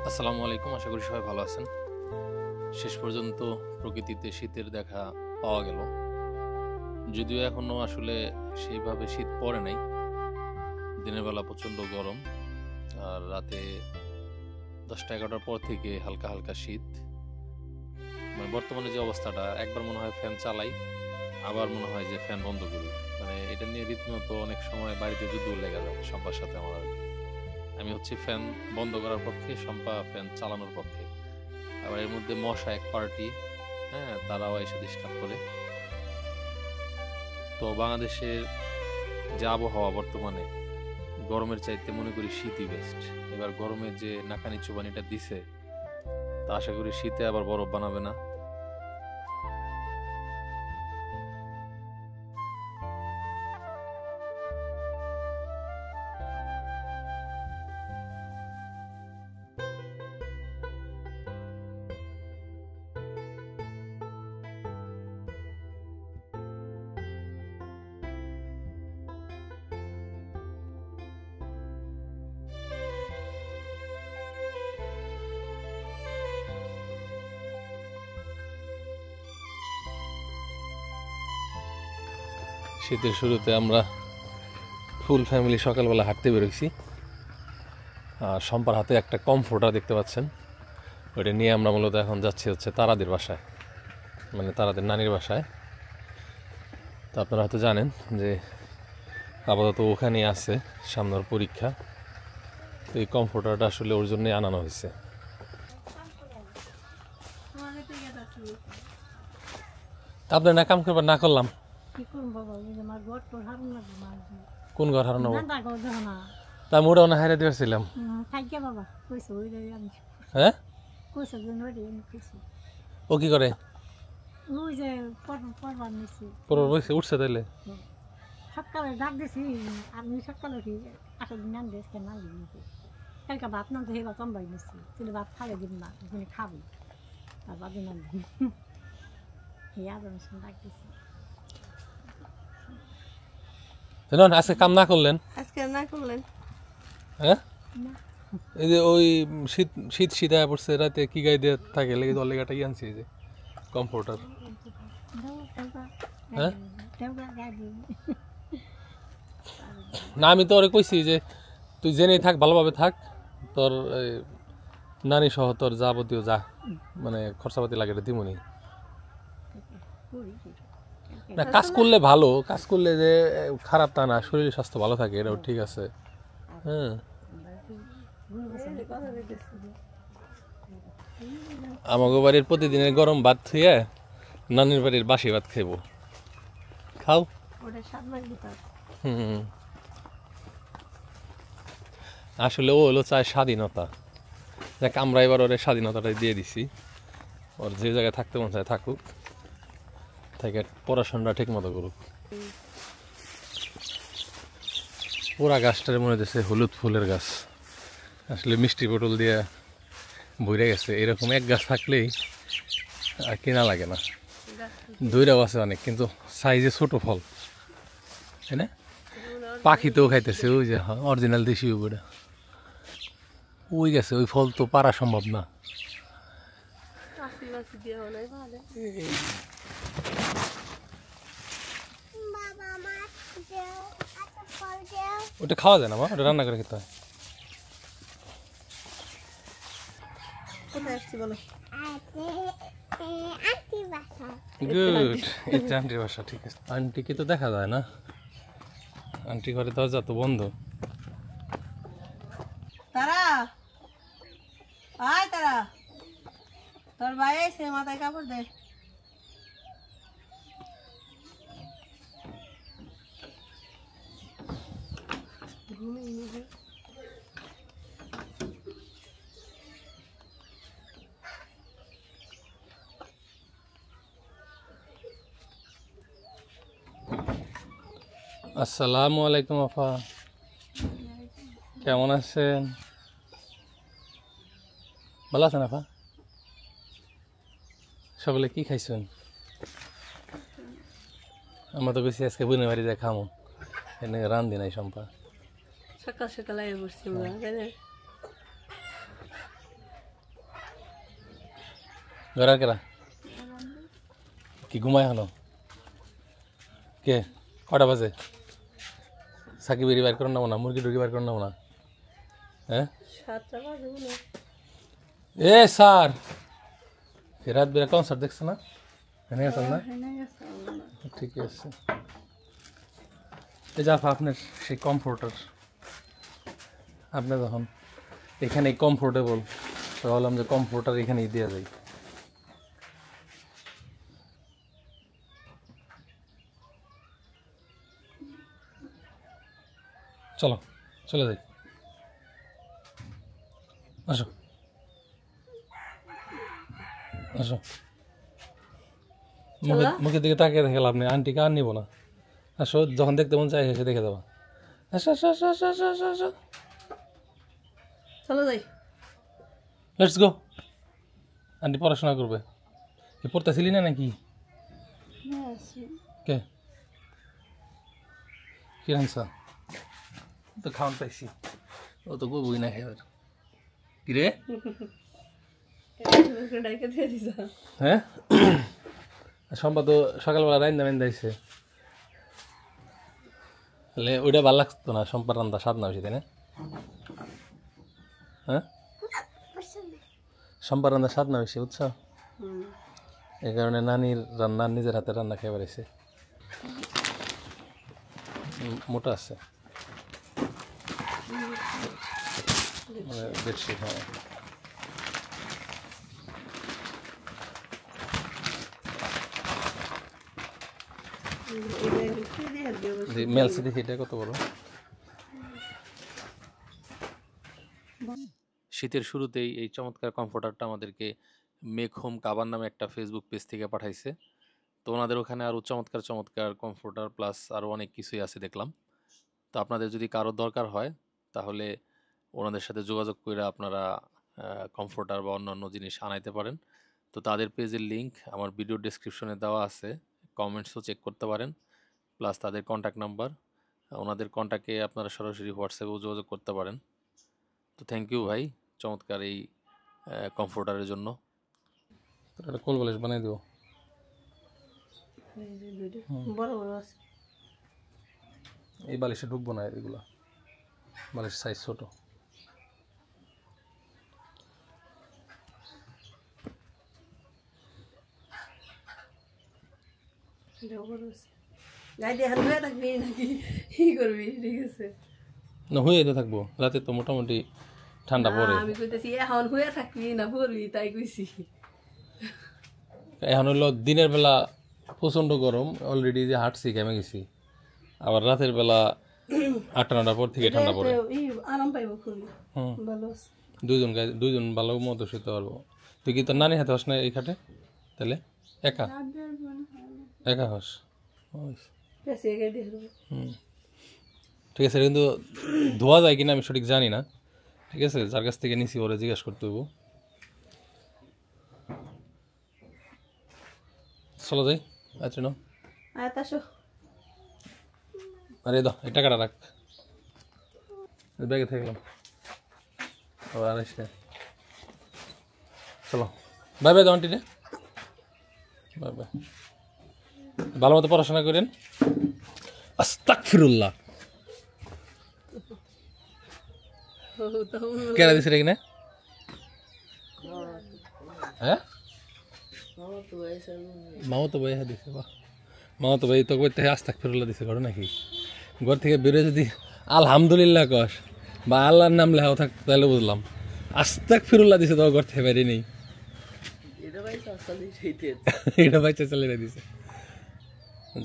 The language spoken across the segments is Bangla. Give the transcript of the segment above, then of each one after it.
আসসালামু আলাইকুম, আশা করি সবাই ভালো আছেন। শেষ পর্যন্ত প্রকৃতিতে শীতের দেখা পাওয়া গেল, যদিও এখনো আসলে সেইভাবে শীত পড়ে নাই। দিনের বেলা প্রচণ্ড গরম, আর রাতে 10টা-11টার পর থেকে হালকা হালকা শীত। মানে বর্তমানে যে অবস্থাটা, একবার মনে হয় ফ্যান চালাই, আবার মনে হয় যে ফ্যান বন্ধ করি। মানে এটা নিয়ে রীতিমতো অনেক সময় বাড়িতে যুদ্ধ লেগে যায় সম্পার সাথে আমার আর কি। আমি হচ্ছে ফ্যান বন্ধ করার পক্ষে, সম্পা ফ্যান চালানোর পক্ষে। আবার এর মধ্যে মশা এক পার্টি, হ্যাঁ, তারাও এসে ডিস্টার্ব করে। তো বাংলাদেশের যে আবহাওয়া বর্তমানে, গরমের চাইতে মনে করি শীতই বেস্ট। এবার গরমের যে নাকানি চুবানিটা দিছে, তা আশা করি শীতে আবার বরফ বানাবে না। শীতের শুরুতে আমরা ফুল ফ্যামিলি সকালবেলা হাঁটতে বেরোইছি। আর সম্পার হাতে একটা কমফোর্টার দেখতে পাচ্ছেন, ওইটা নিয়ে আমরা মূলত এখন যাচ্ছি হচ্ছে তারাদের বাসায়, মানে তারাদের নানির বাসায়। তো আপনারা হয়তো জানেন যে আপাতত ওখানেই আছে, সামনের পরীক্ষা। তো এই কমফোর্টারটা আসলে ওর জন্যই আনানো হয়েছে। আপনার না কাম করবার না করলাম, কোন ঘর হারানো তা মোড়াও না হারিয়ে দিয়েছিলাম। হ্যাঁ, ও কি করে উঠছে তাইলে? সকালে ডাক দিছি, আমি সকালে উঠি আসলে নান দেশকে না কালকে ভাত নাম তো হেবা কম বাই নিচ্ছি, তুই ভাত খাবে দিন না, ওখানে খাবি আর বাদে নাম দিন ডাক দিছি। আজকে কাম না করলেন? আজকে না করলেন? হ্যাঁ, এই যে ওই শীত শীত শীত আয়া পড়ছে, রাতে কি গায়ে দিয়ে থাকে লেগে দল লেগাটাই আনছি, এই যে কমফোর্টার। হ্যাঁ, না আমি তো ওরে কইছি যে তুই জেনেই থাক, ভালোভাবে থাক, তোর নানি সহ তোর যাবতীয় যা মানে খরচাপাতি লাগে দিমুনি। না, কাজ করলে ভালো, কাজ করলে যে খারাপ তা না, শরীর স্বাস্থ্য ভালো থাকে, এটাও ঠিক আছে। হ্যাঁ, আমাকে বাড়ির প্রতিদিনের গরম ভাত থুয়ে নানির বাড়ির বাসি ভাত খাইব, খাও। হুম, আসলে ও হলো চায় স্বাধীনতা। দেখ, আমরা এবার ওর স্বাধীনতাটাই দিয়ে দিছি, ওর যে জায়গায় থাকতে মন চায় থাকুক, থেকে পড়াশোনাটা ঠিক মতো করুক। পুরা গাছটার মনে হচ্ছে হলুদ ফুলের গাছ, আসলে মিষ্টি পটল দিয়ে ভরে গেছে। এরকম এক গাছ থাকলেই আর কেনা লাগে না। দুইটাও আছে অনেক, কিন্তু সাইজে ছোট ফল, তাই না? পাখিতেও খাইতেছে, ওই যে অরিজিনাল দেশি ওইটা ওই গেছে, ওই ফল তো পারা সম্ভব না। ওটা খাওয়া যায় না, মা, ওটা রান্না করে খেতে হয়। গুড, এটা আন্টির বাসা, ঠিক আছে। আন্টিকে তো দেখা যায় না, আন্টি ঘরে দরজা তো বন্ধ। তারা আয়, তারা তোর ভাই আইছে, মাথায় কাপড় দে। আসসালামু আলাইকুম আপা, কেমন আছেন? ভালো আছেন আপা? সকালে কি খাইছেন? আমরা তো বেশি আজকে বুনে বাড়ি যায় খামো, এনে রান্ধি নাই সম্পা। সকাল সকাল আগে বসছি আমরা, তাই না? ঘরের কেরা কি ঘুমায় এখনো কে কটা বাজে সাকিব বেরি বাইর করে নেবো না মুরগি টুরগি বাইর করে নেবো না হ্যাঁ 7টা বাজে বলে এ স্যার রাত বেলা কনসার্ট দেখছে না এনে গেছেন না ঠিক আছে এই যা আপনার সেই কমফোর্টার আপনি যখন এখানে কমফোর্টেবল তো বললাম যে কমফোর্টার এখানেই দেওয়া যায় চলো চলে যাই আসো আসো মুখের দিকে তাকিয়ে দেখে লাভ নেই আন্টিকে আর নিব না আসো যখন দেখতে মন চাই এসে দেখে দেবা আসো আসো আসো আসো আসো আসো আসো চলো যাই লেটস গো আন্টি পড়াশোনা করবে কি পড়তেছিলি না নাকি কে কি রানসা তো খাওয়ান পাইছি ও তো বই না খাইবার কি রে ডাইকে দিয়ে দিছা হ্যাঁ সম্পা তো সকালবেলা রান্না বান্না দিছে তাহলে ওইটা ভালো লাগতো না সম্পার রান্না স্বাদ না বেশি তাই না হ্যাঁ সম্পার রান্না স্বাদ না বেশি বুঝছো এই কারণে নানির রান্না নিজের হাতে রান্না খেয়ে বেড়েছে মোটা আছে মানে বেডশিট হ্যাঁ মেলসি দেখি এটা কত বড় শীতের শুরুতেই এই চমৎকার কমফোর্টারটা আমাদেরকে মেক হোম কাবার নামে একটা ফেসবুক পেজ থেকে পাঠাইছে তো ওনাদের ওখানে আরও চমৎকার চমৎকার কমফোর্টার প্লাস আরও অনেক কিছুই আছে দেখলাম তো আপনাদের যদি কারো দরকার হয় তাহলে ওনাদের সাথে যোগাযোগ করে আপনারা কমফোর্টার বা অন্যান্য জিনিস আনাইতে পারেন তো তাদের পেজের লিঙ্ক আমার ভিডিও ডেসক্রিপশনে দেওয়া আছে কমেন্টসও চেক করতে পারেন প্লাস তাদের কন্ট্যাক্ট নাম্বার ওনাদের কন্ট্যাক্টে আপনারা সরাসরি হোয়াটসঅ্যাপেও যোগাযোগ করতে পারেন তো থ্যাংক ইউ ভাই চমৎকার এই কমফোর্টারের জন্য একটা কোল বালিশ বানিয়ে দেবো বড় বড় আছে এই বালিশে ঢুকবো না এগুলা বালিশ সাইজ ছোট গাই দিয়ে হাত ধুয়ে থাকবি নাকি কি করবি ঠিক আছে না হয়ে তো থাকবো রাতে তো মোটামুটি ঠান্ডা পড়ে আমি কইতেছি এখন হয়ে থাকবি না পড়বি তাই কইছি এখন হলো দিনের বেলা প্রচণ্ড গরম অলরেডি যে হাঁটছি ঘেমে গেছি আবার রাতের বেলা 8-9টার পর থেকে ঠান্ডা পড়ে আরাম পাইব খুবই হুম ভালো আছে দুইজন ভালো মতো শুতে পারবো তুই কি তোর নানির হাতে হস না এই খাটে তাহলে একা একা হস পেঁচিয়ে গাই দিয়ে দেবো হুম ঠিক আছে কিন্তু ধোয়া যায় কিনা আমি সঠিক জানি না ঠিক আছে যার কাছ থেকে নিছি ওরা জিজ্ঞাসা করতে হবো চলো যাই আচ্ছা না আয় আসো আরে দাও এই টাকাটা রাখ ব্যাগে থাকলাম আবার আড়াইশ চলো বাই বাই দাও আন্টি রে বাই বাই ভালো মতো পড়াশোনা করেন আস্তাগফিরুল্লাহ কেনা দিছে রে কিনা হ্যাঁ মাও তো ভাই দিছে বাহ মাও তো ভাই তো করতে আস্তাগফিরুল্লাহ দিছে ঘরে নাকি ঘর থেকে বেরোয় যদি আলহামদুলিল্লাহ কস বা আল্লাহর নাম লেখাও থাক তাহলে বুঝলাম আস্তাগফিরুল্লাহ দিছে তো ঘর থেকে বাইরে নেই এটা বাচ্চা চালিয়ে দিছে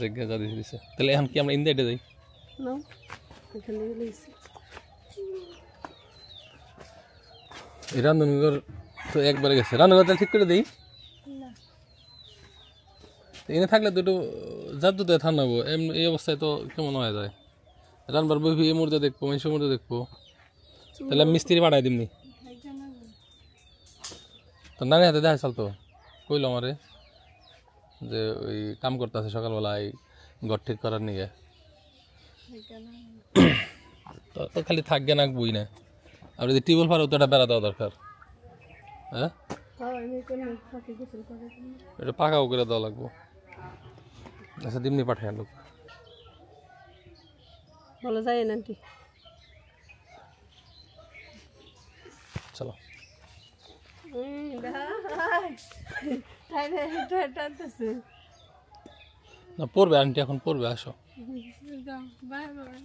জায়গা যা দিছে তাহলে এখন কি আমরা ইন্ডিয়াতে যাই এই রান্ধনগর তো একবারে গেছে রান্ধনগর ঠিক করে দিই এনে থাকলে তো একটু যার দুটো ঠান্ডাবো এই অবস্থায় তো কেমন হয়ে যায় রান্নার বই এই মুহূর্তে দেখবো মানুষের মুহূর্তে দেখবো তাহলে আমি মিস্ত্রি বাড়াই দিমনি তো নানি হাতে দেখা চলতো কইল আমারে যে ওই কাম করতে আছে সকালবেলায় ঘর ঠিক করার নিয়ে তো খালি থাকবে না বই না আর যদি টিউবওয়েল ফারও তো একটা বেড়া দেওয়া দরকার হ্যাঁ এটা পাকাও করে দেওয়া লাগবো। আচ্ছা দিমনি পাঠায় লোক। বলো যাই আন্টি। চলো টানতেছে। না পড়বে আন্টি, এখন পড়বে, আসো। Bye bye.